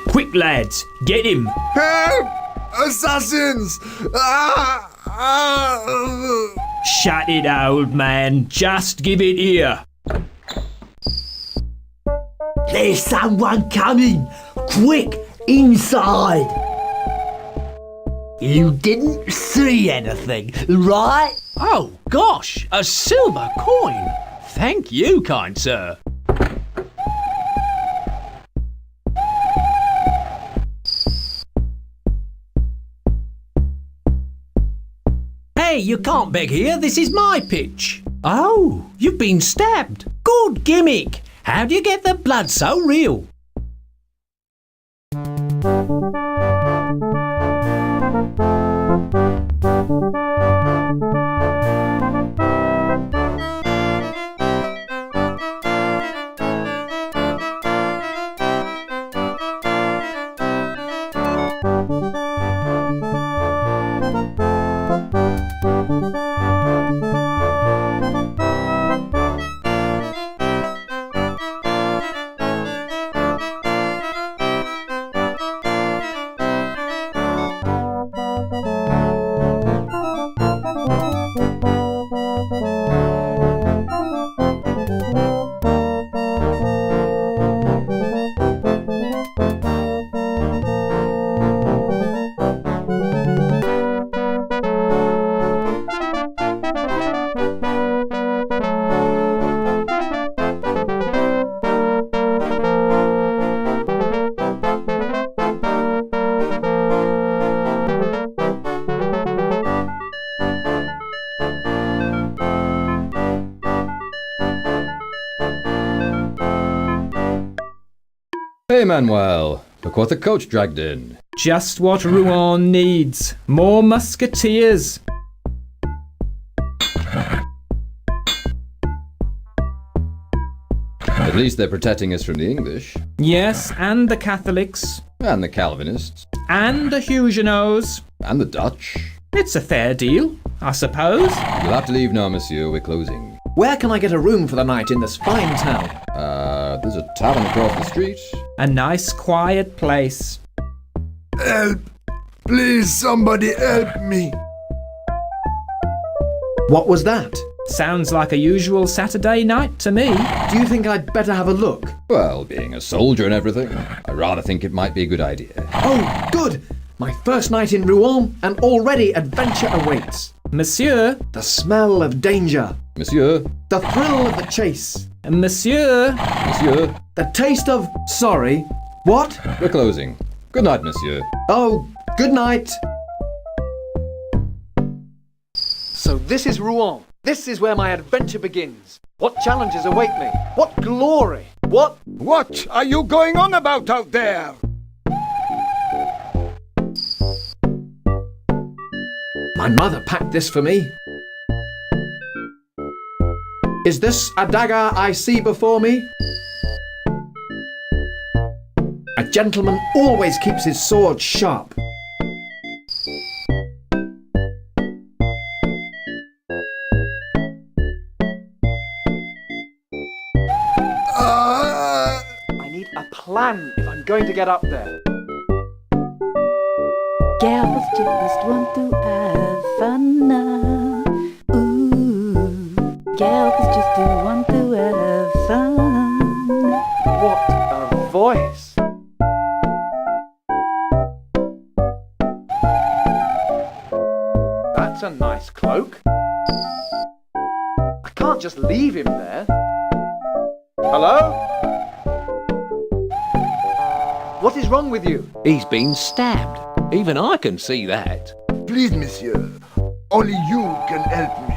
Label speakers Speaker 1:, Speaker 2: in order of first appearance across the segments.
Speaker 1: Quick, lads, get him!
Speaker 2: Help! Assassins!
Speaker 1: Shut it, old man. Just give it here.
Speaker 3: There's someone coming! Quick, inside! You didn't see anything, right?
Speaker 4: Oh, gosh, a silver coin. Thank you, kind sir. Hey, you can't beg here. This is my pitch. Oh, you've been stabbed. Good gimmick. How do you get the blood so real?
Speaker 5: Hey, Manuel. Look what the coach dragged in.
Speaker 1: Just what Rouen needs. More musketeers.
Speaker 5: At least they're protecting us from the English.
Speaker 1: Yes, and the Catholics.
Speaker 5: And the Calvinists.
Speaker 1: And the Huguenots.
Speaker 5: And the Dutch.
Speaker 1: It's a fair deal, I suppose.
Speaker 5: You'll have to leave now, monsieur. We're closing.
Speaker 6: Where can I get a room for the night in this fine town?
Speaker 5: There's a tavern across the street.
Speaker 1: A nice quiet place.
Speaker 2: Help! Please, somebody help me!
Speaker 6: What was that?
Speaker 1: Sounds like a usual Saturday night to me.
Speaker 6: Do you think I'd better have a look?
Speaker 5: Well, being a soldier and everything, I rather think it might be a good idea.
Speaker 6: Oh, good! My first night in Rouen, and already adventure awaits.
Speaker 1: Monsieur,
Speaker 6: The smell of danger.
Speaker 5: Monsieur,
Speaker 6: The thrill of the chase.
Speaker 1: Monsieur,
Speaker 5: monsieur,
Speaker 6: The taste of sorry. What?
Speaker 5: we're closing. Good night, monsieur.
Speaker 6: Oh, good night. So this is Rouen. This is where my adventure begins. What challenges await me? What glory? What?
Speaker 2: What are you going on about out there?
Speaker 6: My mother packed this for me. Is this a dagger I see before me? A gentleman always keeps his sword sharp. I need a plan if I'm going to get up there.
Speaker 7: Girls just want to have fun now. Ooh, girls just want to have fun.
Speaker 6: What a voice! That's a nice cloak. I can't just leave him there. Hello? What is wrong with you?
Speaker 4: He's been stabbed. Even I can see that.
Speaker 2: Please, monsieur. Only you can help me.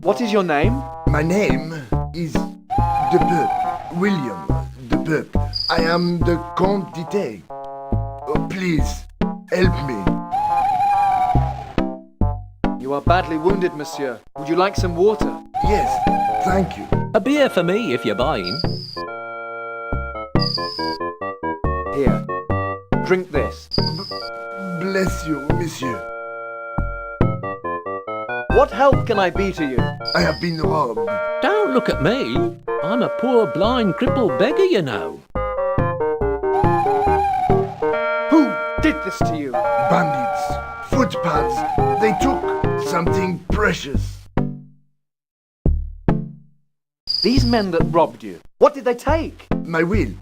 Speaker 6: What is your name?
Speaker 2: My name is de Peuple. William de Peuple. I am the Comte d'Ité. Oh, please, help me.
Speaker 6: You are badly wounded, monsieur. Would you like some water?
Speaker 2: Yes, thank you.
Speaker 4: A beer for me if you're buying.
Speaker 6: Here, drink this.
Speaker 2: Bless you, monsieur.
Speaker 6: What help can I be to you?
Speaker 2: I have been robbed.
Speaker 4: Don't look at me. I'm a poor blind crippled beggar, you know.
Speaker 6: Who did this to you?
Speaker 2: Bandits, footpads, they took something precious.
Speaker 6: These men that robbed you, what did they take?
Speaker 2: My will.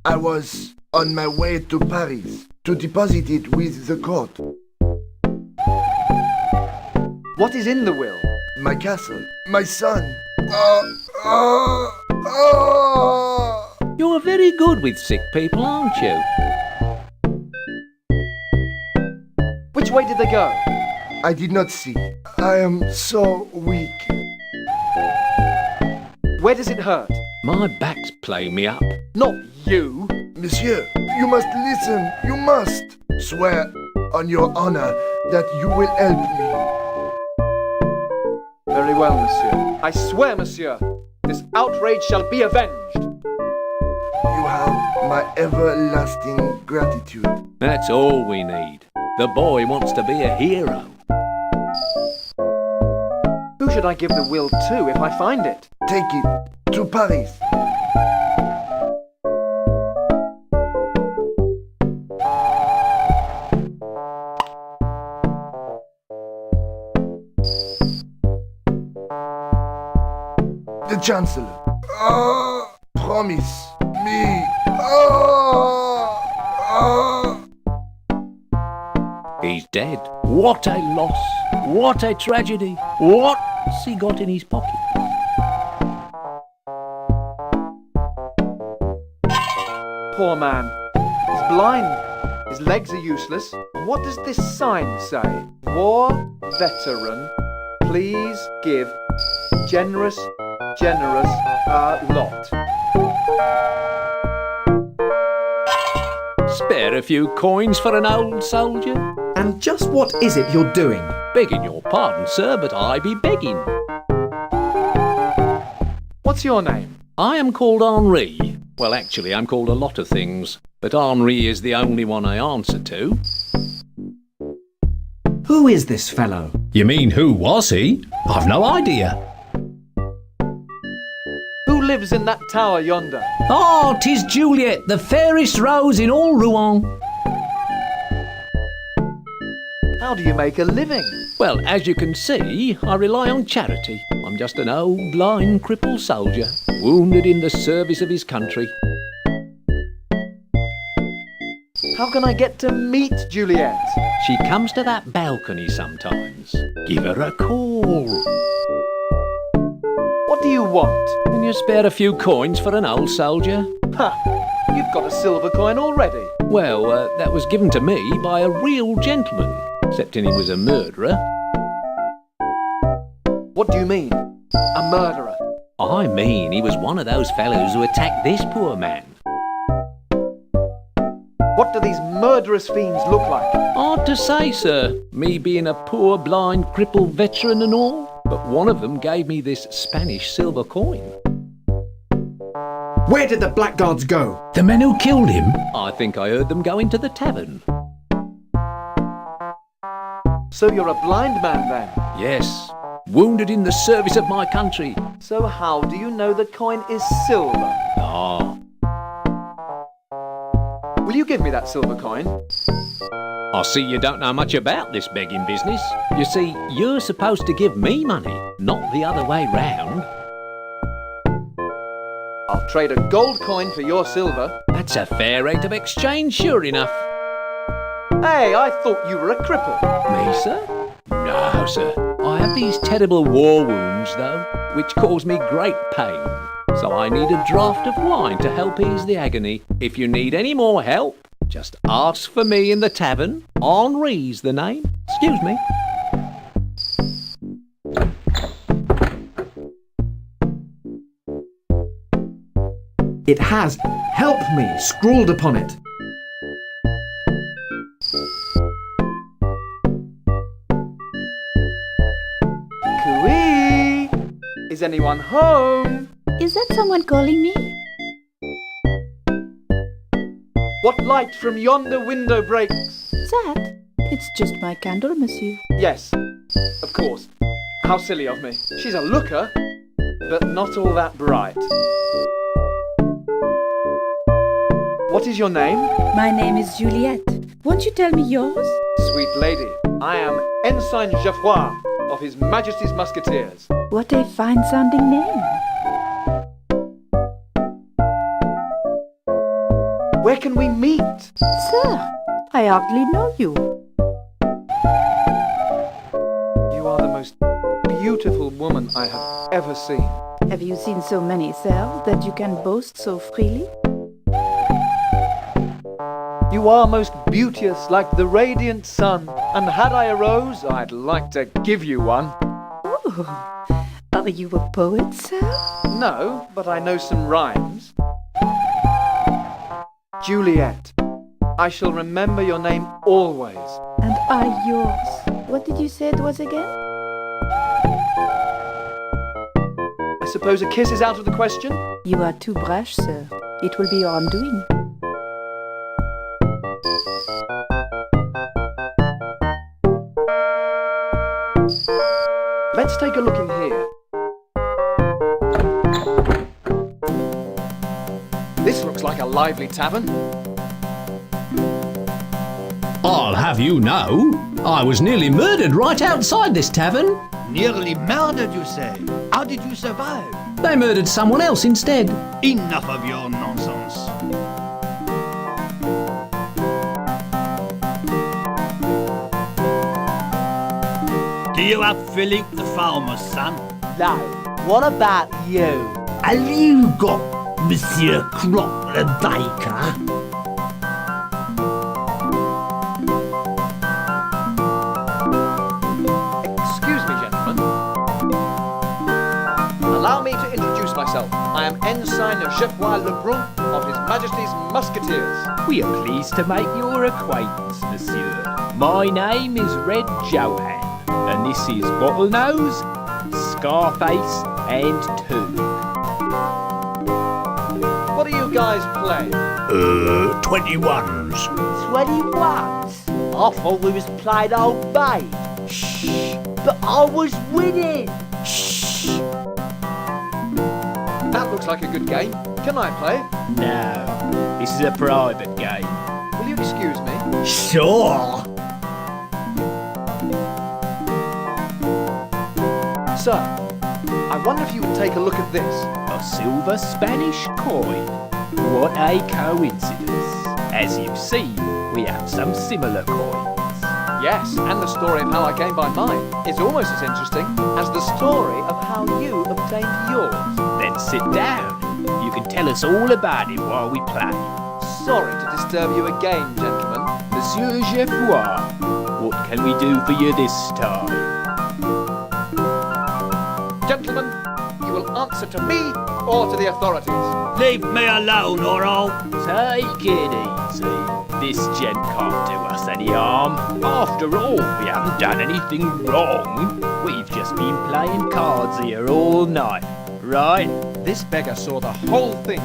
Speaker 2: I was on my way to Paris to deposit it with the court.
Speaker 6: What is in the will?
Speaker 2: My castle, my son.
Speaker 4: You're very good with sick people, aren't you?
Speaker 6: Which way did they go?
Speaker 2: I did not see. I am so weak.
Speaker 6: Where does it hurt?
Speaker 4: My back's playing me up.
Speaker 6: Not you.
Speaker 2: Monsieur, you must listen. You must. Swear on your honor that you will help me.
Speaker 6: Very well, monsieur. I swear, monsieur, this outrage shall be avenged.
Speaker 2: You have my everlasting gratitude.
Speaker 4: That's all we need. The boy wants to be a hero.
Speaker 6: Who should I give the will to if I find it?
Speaker 2: Take it to Paris. The Chancellor. Promise me.
Speaker 4: He's dead. What a loss. What a tragedy. What's he got in his pocket?
Speaker 6: Poor man. He's blind. His legs are useless. And what does this sign say? War veteran. Please give generous lot.
Speaker 4: Spare a few coins for an old soldier?
Speaker 8: And just what is it you're doing?
Speaker 4: Begging your pardon, sir, but I be begging.
Speaker 6: What's your name?
Speaker 4: I am called Henri. Well, actually, I'm called a lot of things, but Henri is the only one I answer to.
Speaker 8: Who is this fellow?
Speaker 5: You mean who was he? I've no idea.
Speaker 6: Who lives in that tower yonder?
Speaker 4: Oh, 'tis Juliet, the fairest rose in all Rouen.
Speaker 6: How do you make a living?
Speaker 4: Well, as you can see, I rely on charity. I'm just an old, blind, crippled soldier, wounded in the service of his country.
Speaker 6: How can I get to meet Juliet?
Speaker 4: She comes to that balcony sometimes. Give her a call.
Speaker 6: What do you want?
Speaker 4: Can you spare a few coins for an old soldier?
Speaker 6: Ha! You've got a silver coin already.
Speaker 4: Well, that was given to me by a real gentleman, excepting he was a murderer.
Speaker 6: What do you mean? A murderer?
Speaker 4: I mean, he was one of those fellows who attacked this poor man.
Speaker 6: What do these murderous fiends look like?
Speaker 4: Hard to say, sir, me being a poor, blind, crippled veteran and all, but one of them gave me this Spanish silver coin.
Speaker 8: Where did the blackguards go?
Speaker 4: The men who killed him? I think I heard them go into the tavern.
Speaker 6: So you're a blind man then?
Speaker 4: Yes, wounded in the service of my country.
Speaker 6: So how do you know the coin is silver?
Speaker 4: Ah.
Speaker 6: Will you give me that silver coin?
Speaker 4: I see you don't know much about this begging business. You see, you're supposed to give me money, not the other way round.
Speaker 6: I'll trade a gold coin for your silver.
Speaker 4: That's a fair rate of exchange, sure enough.
Speaker 6: Hey, I thought you were a cripple.
Speaker 4: Me, sir? No, sir. I have these terrible war wounds, though, which cause me great pain. So I need a draught of wine to help ease the agony. If you need any more help, just ask for me in the tavern. Henri's the name. Excuse me.
Speaker 8: It has "Help me" scrawled upon it.
Speaker 6: Is anyone home?
Speaker 7: Is that someone calling me?
Speaker 6: What light from yonder window breaks?
Speaker 7: That? It's just my candle, monsieur.
Speaker 6: Yes, of course. How silly of me. She's a looker, but not all that bright. What is your name?
Speaker 7: My name is Juliette. Won't you tell me yours?
Speaker 6: Sweet lady, I am Ensign Geoffroy of His Majesty's Musketeers.
Speaker 7: What a fine-sounding name.
Speaker 6: Where can we meet?
Speaker 7: Sir, I hardly know you.
Speaker 6: You are the most beautiful woman I have ever seen.
Speaker 7: Have you seen so many, sir, that you can boast so freely?
Speaker 6: You are most beauteous like the radiant sun, and had I a rose, I'd like to give you one.
Speaker 7: Ooh, are you a poet, sir?
Speaker 6: No, but I know some rhymes. Juliet, I shall remember your name always.
Speaker 7: And I yours. What did you say it was again?
Speaker 6: I suppose a kiss is out of the question?
Speaker 7: You are too brash, sir. It will be your undoing.
Speaker 6: Let's take a look in here. This looks like a lively tavern.
Speaker 9: I'll have you know, I was nearly murdered right outside this tavern.
Speaker 3: Nearly murdered, you say? How did you survive?
Speaker 9: They murdered someone else instead.
Speaker 3: Enough of your nonsense. Do you have Philippe the farmer's son?
Speaker 10: No. What about you?
Speaker 3: Have you got Monsieur Croc the baker?
Speaker 6: Excuse me, gentlemen. Allow me to introduce myself. I am Ensign Geoffroy Lebrun of His Majesty's Musketeers.
Speaker 4: We are pleased to make your acquaintance, monsieur. My name is Red Johan, and this is Bottlenose, Scarface, and Two.
Speaker 6: What do you guys play?
Speaker 3: 21s.
Speaker 10: 21s? I thought we was playing old maid. Shh. But I was winning. Shh.
Speaker 6: That looks like a good game. Can I play?
Speaker 4: No, this is a private game.
Speaker 6: Will you excuse me?
Speaker 3: Sure.
Speaker 6: Sir, I wonder if you would take a look at this.
Speaker 4: A silver Spanish coin. What a coincidence. As you see, we have some similar coins.
Speaker 6: Yes, and the story of how I came by mine is almost as interesting as the story of how you obtained yours.
Speaker 4: Then sit down. You can tell us all about it while we play.
Speaker 6: Sorry to disturb you again, gentlemen.
Speaker 4: Monsieur Geoffroy, what can we do for you this time?
Speaker 6: Gentlemen, you will answer to me or to the authorities.
Speaker 3: Leave me alone, or I'll...
Speaker 4: Take it easy. This gent can't do us any harm. After all, we haven't done anything wrong. We've just been playing cards here all night, right?
Speaker 6: This beggar saw the whole thing.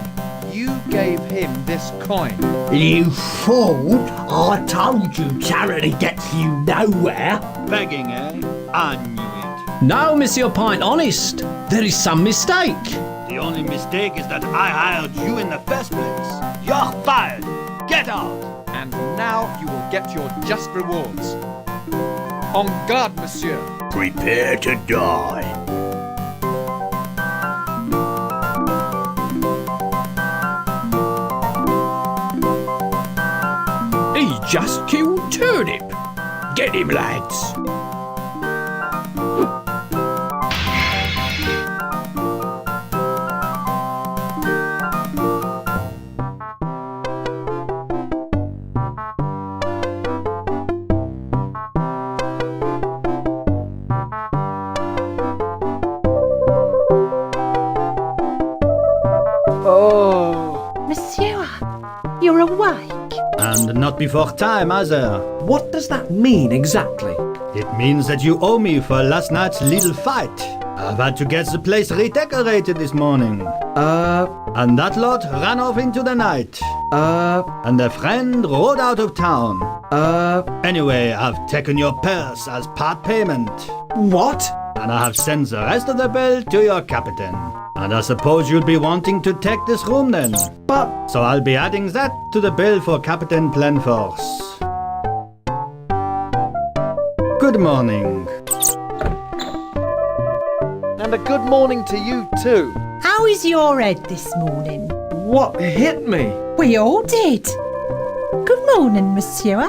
Speaker 6: You gave him this coin.
Speaker 3: You fool! I told you charity gets you nowhere.
Speaker 11: Begging, eh? I knew it.
Speaker 9: No, Monsieur Pint, honest. There is some mistake.
Speaker 11: The only mistake is that I hired you in the first place. You're fired. Get out.
Speaker 6: And now you will get your just rewards. En garde, monsieur.
Speaker 3: Prepare to die.
Speaker 1: He just killed Turnip. Get him, lads.
Speaker 6: Oh.
Speaker 7: Monsieur, you're awake.
Speaker 11: And not before time, either.
Speaker 8: What does that mean exactly?
Speaker 11: It means that you owe me for last night's little fight. I've had to get the place redecorated this morning. And that lot ran off into the night. And a friend rode out of town. Anyway, I've taken your purse as part payment.
Speaker 8: What?
Speaker 11: And I have sent the rest of the bill to your captain. And I suppose you'll be wanting to take this room then.
Speaker 8: But...
Speaker 11: So I'll be adding that to the bill for Captain Plenforce. Good morning.
Speaker 6: And a good morning to you too.
Speaker 12: How is your head this morning?
Speaker 8: What hit me?
Speaker 12: We all did. Good morning, monsieur.